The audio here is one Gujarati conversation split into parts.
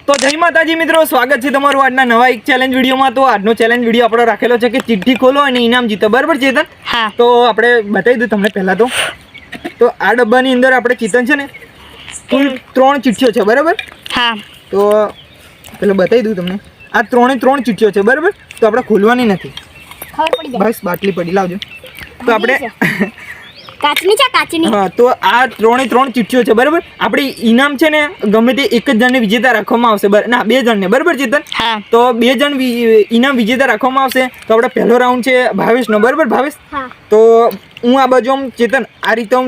તો જય માતાજી મિત્રો, સ્વાગત છે તમારું આજના નવા એક ચેલેન્જ વિડીયોમાં। તો આજનો ચેલેન્જ વિડીયો આપણો રાખેલો છે કે ચિઠ્ઠી ખોલો અને ઇનામ જીતો, બરાબર ચેતન? હા। તો આપણે બતાવી દઉં તમને પહેલા તો આ ડબ્બાની અંદર આપણે ચેતન છે ને કુલ 3 ચિઠ્ઠીઓ છે, બરાબર? હા। તો પેલા બતાવી દઉં તમને, આ 3 ચિઠ્ઠીઓ છે, બરાબર? તો આપણે ખોલવાની નથી, બસ બાટલી પડી લાવજો। તો આપણે કાચની છે, કાચની। હા, તો આ 3 ચિઠ્ઠીઓ છે, બરાબર? આપણે ઇનામ છે ને ગમે તે એક જ જણને વિજેતા રાખવામાં આવશે, ના 2 જણને, બરાબર ચેતન? હા। તો 2 જણ ઇનામ વિજેતા રાખવામાં આવશે। તો આપણે પહેલો રાઉન્ડ છે ભાવેશનો, બરાબર ભાવેશ? હા। તો હું આ બાજુ આમ ચેતન આ રીતે હું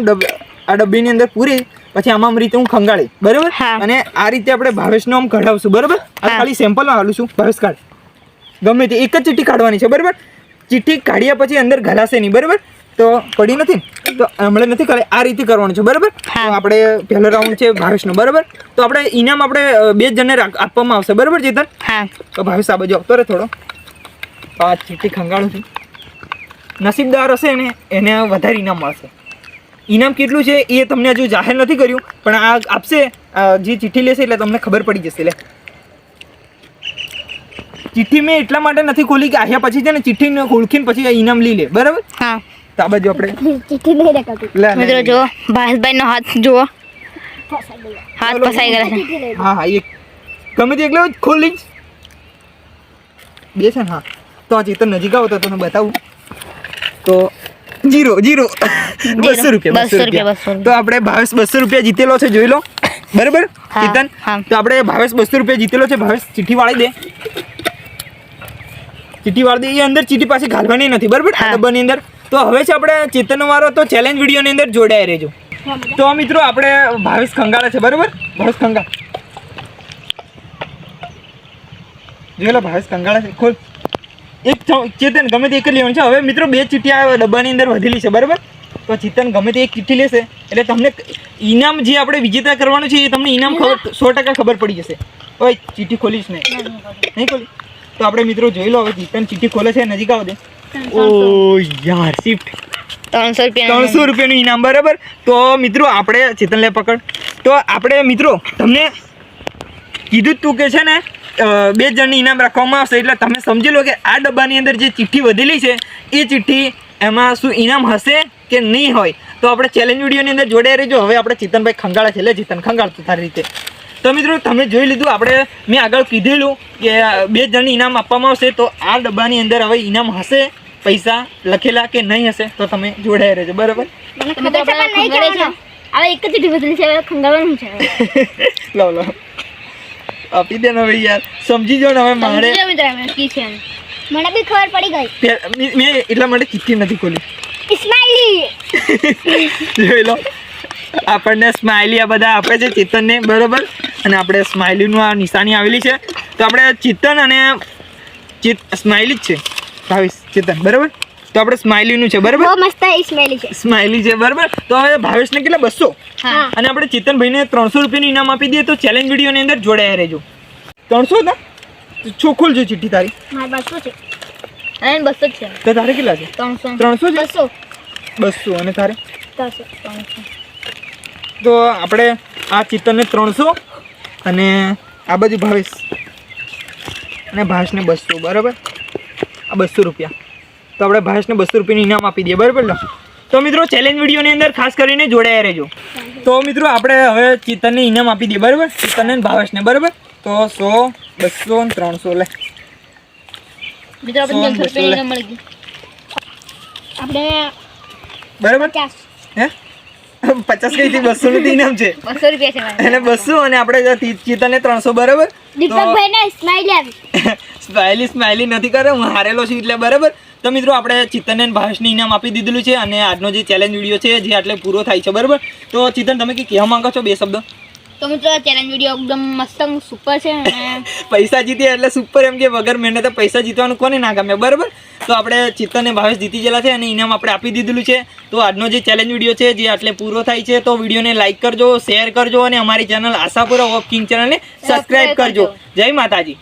આ ડબ્બીની અંદર પૂરી, પછી આમ રીતે હું ખંગાળી, બરાબર? અને આ રીતે આપણે ભાવેશનો આમ કઢાવશું, બરાબર? આ ખાલી સેમ્પલમાં હાલું છું, ભાવેશ કાઢ, ગમે તે એક જ ચિઠ્ઠી કાઢવાની છે, બરાબર? ચિઠ્ઠી કાઢ્યા પછી અંદર ઘલાશે નહીં, બરાબર? તો પડી નથી તો હમણાં નથી કરે, આ રીતે કરવાનું છે, બરાબર? તો આપણે પહેલો રાઉન્ડ છે ભાવેશનો, બરાબર? તો આપણે ઇનામ આપણે 2 જણને આપવામાં આવશે, બરાબર ચેતન? હા। તો ભાવેશ આ બાજુ આપતો રહે થોડો, આ ચિઠ્ઠી ખંગાળું છું, નસીબદાર હશે ને એને વધારે ઇનામ મળશે। ઇનામ કેટલું છે એ તમને હજુ જાહેર નથી કર્યું, પણ આ આપશે જે ચિઠ્ઠી લેશે એટલે તમને ખબર પડી જશે। લે ચિઠ્ઠી મેં એટલા માટે નથી ખોલી કે આયા પછી છે ને ચિઠ્ઠીને ઓળખીને પછી આ ઇનામ લઈ લે, બરાબર? હા। તો આ બાજુ આપણે ચિઠ્ઠી નહીં દેખાતી મિત્રો, જો ભાવેશભાઈનો હાથ જુઓ, હાથ ફસાઈ ગયેલા છે। હા હા, એક ગમે તે એકલો ખોલી બે છે ને। હા, તો આ ચેતન નજીક આવો તો તમને બતાવું, તો 0 200 રૂપિયા। તો આપણે ભાવેશ 200 રૂપિયા જીતેલો છે, જોઈ લો, બરાબર ચેતન? તો આપણે ભાવેશ 200 રૂપિયા જીતેલો છે। ભાવેશ ચિઠ્ઠી વાળી દે, ચિઠ્ઠી વાળી દે, એ અંદર ચિઠ્ઠી પાછી ઘાલવાની નથી, બરાબર? આ ડબ્બાની અંદર। તો હવે છે આપણે ચેતનનો વારો, તો ચેલેન્જ વિડીયોની અંદર જોડાઈ રહેજો। તો મિત્રો આપણે ભાવેશ ખંગાળે છે, બરાબર? ભાવેશ ખંગાળ, જોઈ લો ભાવેશ ખંગાળે છે, ખોલ એક ચેતન ગમે તે એક જ લેવાનું છે। હવે મિત્રો 2 ચિઠ્ઠી આ ડબ્બાની અંદર વધેલી છે, બરાબર? તો ચેતન ગમે તે એક ચિઠ્ઠી લેશે એટલે તમને ઇનામ જે આપણે વિજેતા કરવાનું છે એ તમને ઇનામ 100% ખબર પડી જશે। ઓય ચિઠ્ઠી ખોલીશ નહીં ખોલી? તો આપણે મિત્રો જોઈ લો, હવે ચેતન ચિઠ્ઠી ખોલે છે, નજીક આવો દે। ઓ યાર, શિફ્ટ 300 રૂપિયાનું ઇનામ, બરાબર? તો મિત્રો આપણે ચેતન લે પકડ, તો આપણે મિત્રો તમને કીધું તું કે છે ને 2 જણની ઇનામ રાખવામાં આવશે, એટલે તમે સમજી લો કે આ ડબ્બાની અંદર જે ચિઠ્ઠી વધેલી છે એ ચિઠ્ઠી એમાં શું ઇનામ હશે કે નહીં હોય। તો આપણે ચેલેન્જ વિડીયોની અંદર જોડાઈ રહેજો। હવે આપણે ચેતનભાઈ ખંગાળે છે, લે ચેતન ખંગાળતું તારી રીતે। તો મિત્રો તમે જોઈ લીધું, આપણે મેં આગળ કીધેલું કે 2 જણની ઇનામ આપવામાં આવશે। તો આ ડબ્બાની અંદર હવે ઇનામ હશે, પૈસા લખેલા કે નહીં હશે, તો તમે જોડાઈ રહેજો, બરાબર? લો આપી દે ને હવે યાર, સમજી જાઓ ને હવે મારે મને બી ખબર પડી ગઈ, મેં એટલા માટે ચિઠ્ઠી નથી ખોલી। સ્માઈલી જોઈ લો, આપણને સ્માઈલી આ બધા આપે છે ચેતનને, બરાબર? અને આપણે સ્માઈલીનું આ નિશાની આવેલી છે, તો આપણે ચેતન અને સ્માઈલી જ છે ભાવેશ ચેતન, બરાબર? તો આપણે સ્માઈલીનું છે, બરાબર? મસ્ત સ્માઈલી છે, સ્માઈલી છે, બરાબર? તો હવે ભાવેશને કેટલા 200 અને આપણે ચેતનભાઈને 300 રૂપિયાનું ઇનામ આપી દઈએ। તો ચેલેન્જ વિડીયોની અંદર જોડાયા રહેજો। 300 ના છો, ખોલજો ચિઠ્ઠી તારી, મારી 200 છે અને 200 છે, તો તારે કેટલા છે? 300 છે, 200 અને તારે 300। તો આપણે આ ચેતનને 300 અને આ બાજુ ભાવેશ અને ભાવેશને 200, બરાબર? આ 200 રૂપિયા, તો આપણે ભાવેશને 200 રૂપિયાનું ઇનામ આપી દઈએ, બરાબર? તો મિત્રો ચેલેન્જ વિડીયોની અંદર ખાસ કરીને જોડાયા રહેજો। તો મિત્રો આપણે હવે ચેતનને ઇનામ આપી દઈએ, બરાબર? ચેતનને અને ભાવેશને, બરાબર? તો 100 200 અને 300 લે મિત્રો, આપણે 300 રૂપિયા ઇનામ મળી ગયું, આપણે બરાબર? હે 50 કઈથી 200 નું ઇનામ છે, 200 રૂપિયા છે અને 200 અને આપણે ચેતનને 300, બરાબર? દીપકભાઈને સ્માઈલી આવી, સ્માઈલી નથી કરે, હું હારેલો છું એટલે, બરાબર? તો મિત્રો આપણે ચેતનને અને ભાવેશને ઇનામ આપી દીધેલું છે, અને આજનો જે ચેલેન્જ વિડીયો છે જે આટલે પૂરો થાય છે, બરાબર? તો ચેતન તમે કંઈ કહેવા માંગો છો 2 શબ્દ? તો મિત્રો ચેલેન્જ વિડીયો એકદમ મસ્ત સુપર છે, અને પૈસા જીત્યા એટલે સુપર, એમ કે વગર મહેનતે પૈસા જીતવાનું કોને ના ગમે, બરાબર? તો આપણે ચેતન અને ભાવેશ જીતી ગયેલા છે અને ઇનામ આપણે આપી દીધેલું છે। તો આજનો જે ચેલેન્જ વિડીયો છે જે આટલે પૂરો થાય છે, તો વિડીયોને લાઈક કરજો, શેર કરજો અને અમારી ચેનલ આશાપુરા ઓફ કિંગ ચેનલને સબસ્ક્રાઈબ કરજો। જય માતાજી।